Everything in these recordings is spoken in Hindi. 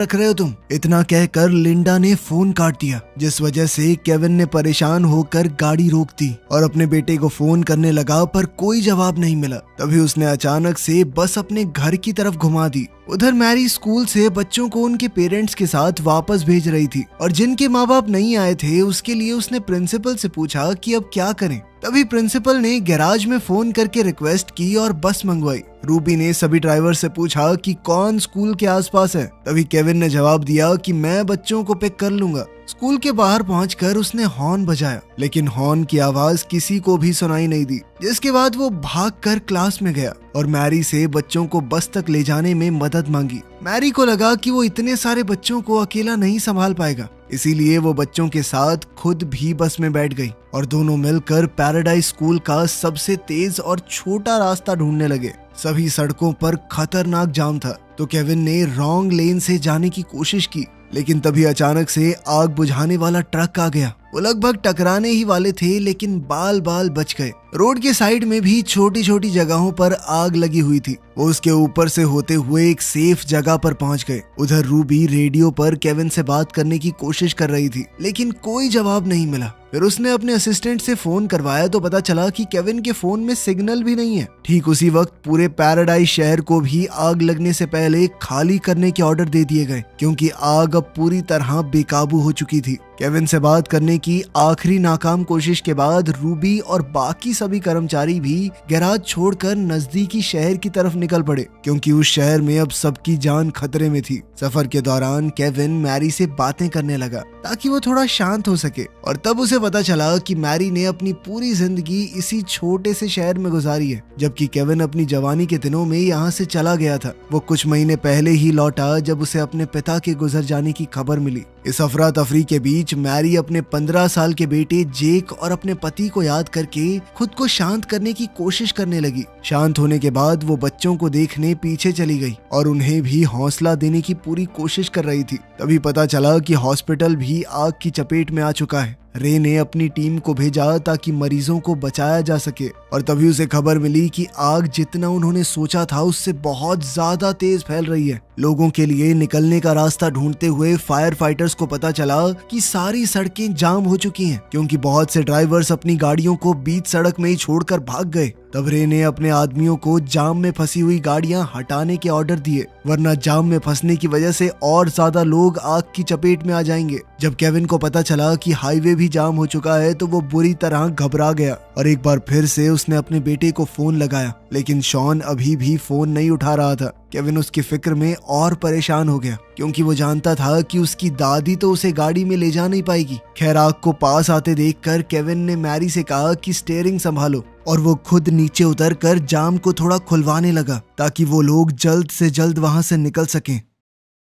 रख रहे हो तुम? इतना कहकर लिंडा ने फोन काट दिया, जिस वजह से केविन ने परेशान होकर गाड़ी रोक दी और अपने बेटे को फोन करने लगा, पर कोई जवाब नहीं मिला। तभी उसने अचानक से बस अपने घर की तरफ घुमा दी। उधर मैरी स्कूल से बच्चों को उनके पेरेंट्स के साथ वापस भेज रही थी और जिनके माँ बाप नहीं आए थे उसके लिए उसने प्रिंसिपल से पूछा कि अब क्या करें। तभी प्रिंसिपल ने गैराज में फोन करके रिक्वेस्ट की और बस मंगवाई। रूबी ने सभी ड्राइवर से पूछा कि कौन स्कूल के आसपास है। तभी केविन ने जवाब दिया कि मैं बच्चों को पिक कर लूंगा। स्कूल के बाहर पहुंचकर उसने हॉर्न बजाया, लेकिन हॉर्न की आवाज किसी को भी सुनाई नहीं दी, जिसके बाद वो भागकर क्लास में गया और मैरी से बच्चों को बस तक ले जाने में मदद मांगी। मैरी को लगा कि वो इतने सारे बच्चों को अकेला नहीं संभाल पाएगा, इसीलिए वो बच्चों के साथ खुद भी बस में बैठ गई और दोनों मिलकर पैराडाइज स्कूल का सबसे तेज और छोटा रास्ता ढूंढने लगे। सभी सड़कों पर खतरनाक जाम था, तो केविन ने रॉन्ग लेन से जाने की कोशिश की, लेकिन तभी अचानक से आग बुझाने वाला ट्रक आ गया। वो लगभग टकराने ही वाले थे, लेकिन बाल बाल बच गए। रोड के साइड में भी छोटी छोटी जगहों पर आग लगी हुई थी। वो उसके ऊपर से होते हुए एक सेफ जगह पर पहुंच गए। उधर रूबी रेडियो पर केविन से बात करने की कोशिश कर रही थी, लेकिन कोई जवाब नहीं मिला। फिर उसने अपने असिस्टेंट से फोन करवाया तो पता चला कि केविन के फोन में सिग्नल भी नहीं है। ठीक उसी वक्त पूरे पैराडाइज शहर को भी आग लगने से पहले खाली करने के ऑर्डर दे दिए गए, क्योंकि आग अब पूरी तरह बेकाबू हो चुकी थी। केविन से बात करने की आखिरी नाकाम कोशिश के बाद रूबी और बाकी सभी कर्मचारी भी गैराज छोड़कर नजदीकी शहर की तरफ निकल पड़े, क्योंकि उस शहर में अब सबकी जान खतरे में थी। सफर के दौरान केविन मैरी से बातें करने लगा ताकि वो थोड़ा शांत हो सके, और तब उसे पता चला कि मैरी ने अपनी पूरी जिंदगी इसी छोटे से शहर में गुजारी है, जबकि केविन अपनी जवानी के दिनों में यहाँ से चला गया था। वो कुछ महीने पहले ही लौटा जब उसे अपने पिता के गुजर जाने की खबर मिली। इस अफरा तफरी के बीच मैरी अपने 15 साल के बेटे जेक और अपने पति को याद करके खुद को शांत करने की कोशिश करने लगी। शांत होने के बाद वो बच्चों को देखने पीछे चली गई और उन्हें भी हौसला देने की पूरी कोशिश कर रही थी। तभी पता चला कि हॉस्पिटल भी आग की चपेट में आ चुका है। रे ने अपनी टीम को भेजा ताकि मरीजों को बचाया जा सके, और तभी उसे खबर मिली कि आग जितना उन्होंने सोचा था उससे बहुत ज्यादा तेज फैल रही है। लोगों के लिए निकलने का रास्ता ढूंढते हुए फायर फाइटर्स को पता चला कि सारी सड़कें जाम हो चुकी हैं, क्योंकि बहुत से ड्राइवर्स अपनी गाड़ियों को बीच सड़क में ही छोड़कर भाग गए। तब रे ने अपने आदमियों को जाम में फंसी हुई गाड़ियां हटाने के ऑर्डर दिए, वरना जाम में फंसने की वजह से और ज्यादा लोग आग की चपेट में आ जाएंगे। जब केविन को पता चला कि हाईवे भी जाम हो चुका है तो वो बुरी तरह घबरा गया और एक बार फिर से उसने अपने बेटे को फोन लगाया, लेकिन शॉन अभी भी फोन नहीं उठा रहा था। केविन उसकी फिक्र में और परेशान हो गया, क्योंकि वो जानता था कि उसकी दादी तो उसे गाड़ी में ले जा नहीं पाएगी। खैर, आग को पास आते देखकर केविन ने मैरी से कहा कि स्टीयरिंग संभालो, और वो खुद नीचे उतरकर जाम को थोड़ा खुलवाने लगा ताकि वो लोग जल्द से जल्द वहां से निकल सकें।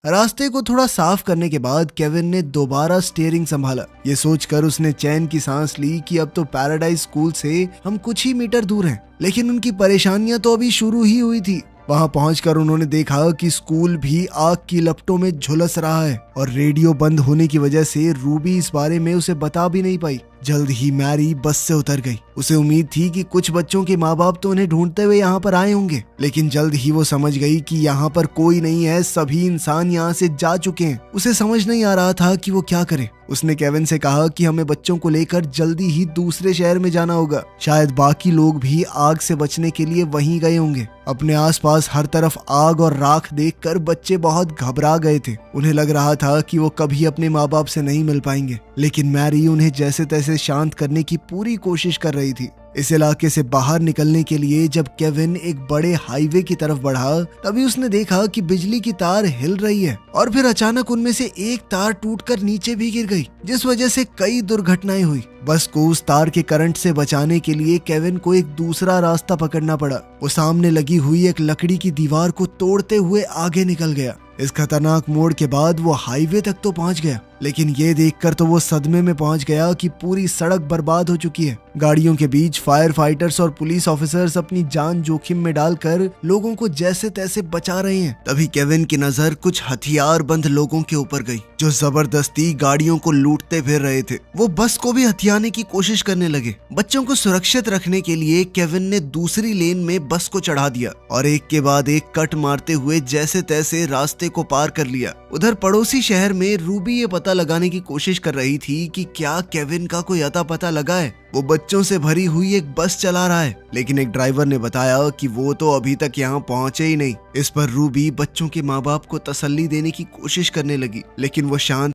रास्ते को थोड़ा साफ करने के बाद केविन ने दोबारा स्टीयरिंग संभाला। ये सोचकर उसने चैन की सांस ली कि अब तो पैराडाइज स्कूल से हम कुछ ही मीटर दूर हैं, लेकिन उनकी परेशानियां तो अभी शुरू ही हुई थी। वहां पहुंचकर उन्होंने देखा कि स्कूल भी आग की लपटों में झुलस रहा है और रेडियो बंद होने की वजह से रूबी इस बारे में उसे बता भी नहीं पाई। जल्द ही मैरी बस से उतर गई। उसे उम्मीद थी कि कुछ बच्चों के माँ बाप तो उन्हें ढूंढते हुए यहाँ पर आए होंगे, लेकिन जल्द ही वो समझ गई कि यहाँ पर कोई नहीं है, सभी इंसान यहाँ से जा चुके हैं। उसे समझ नहीं आ रहा था कि वो क्या करे। उसने केविन से कहा कि हमें बच्चों को लेकर जल्दी ही दूसरे शहर में जाना होगा। शायद बाकी लोग भी आग से बचने के लिए वहीं गए होंगे। अपने आसपास हर तरफ आग और राख देखकर बच्चे बहुत घबरा गए थे। उन्हें लग रहा था कि वो कभी अपने माँ बाप से नहीं मिल पाएंगे, लेकिन मैरी उन्हें जैसे तैसे शांत करने की पूरी कोशिश कर रही थी। इस इलाके से बाहर निकलने के लिए जब केविन एक बड़े हाईवे की तरफ बढ़ा, तभी उसने देखा कि बिजली की तार हिल रही है और फिर अचानक उनमें से एक तार टूटकर नीचे भी गिर गई, जिस वजह से कई दुर्घटनाएं हुई। बस को उस तार के करंट से बचाने के लिए केविन को एक दूसरा रास्ता पकड़ना पड़ा। वो सामने लगी हुई एक लकड़ी की दीवार को तोड़ते हुए आगे निकल गया। इस खतरनाक मोड़ के बाद वो हाईवे तक तो पहुंच गया, लेकिन ये देखकर तो वो सदमे में पहुंच गया कि पूरी सड़क बर्बाद हो चुकी है। गाड़ियों के बीच फायर फाइटर्स और पुलिस ऑफिसर्स अपनी जान जोखिम में डालकर लोगों को जैसे तैसे बचा रहे हैं। तभी केविन की नजर कुछ हथियार बंद लोगों के ऊपर गई जो जबरदस्ती गाड़ियों को लूटते फिर रहे थे। वो बस को भी हथियाने की कोशिश करने लगे। बच्चों को सुरक्षित रखने के लिए केविन ने दूसरी लेन में बस को चढ़ा दिया और एक के बाद एक कट मारते हुए जैसे तैसे रास्ते को पार कर लिया। उधर पड़ोसी शहर में रूबी ये पता लगाने की कोशिश कर रही थी कि क्या केविन का कोई अता पता लगा है। वो बच्चों से भरी हुई एक बस चला रहा है, लेकिन एक ड्राइवर ने बताया कि वो तो अभी तक यहाँ पहुंचे ही नहीं। इस पर रूबी बच्चों के माँ बाप को तसल्ली देने की कोशिश करने लगी, लेकिन वो शांत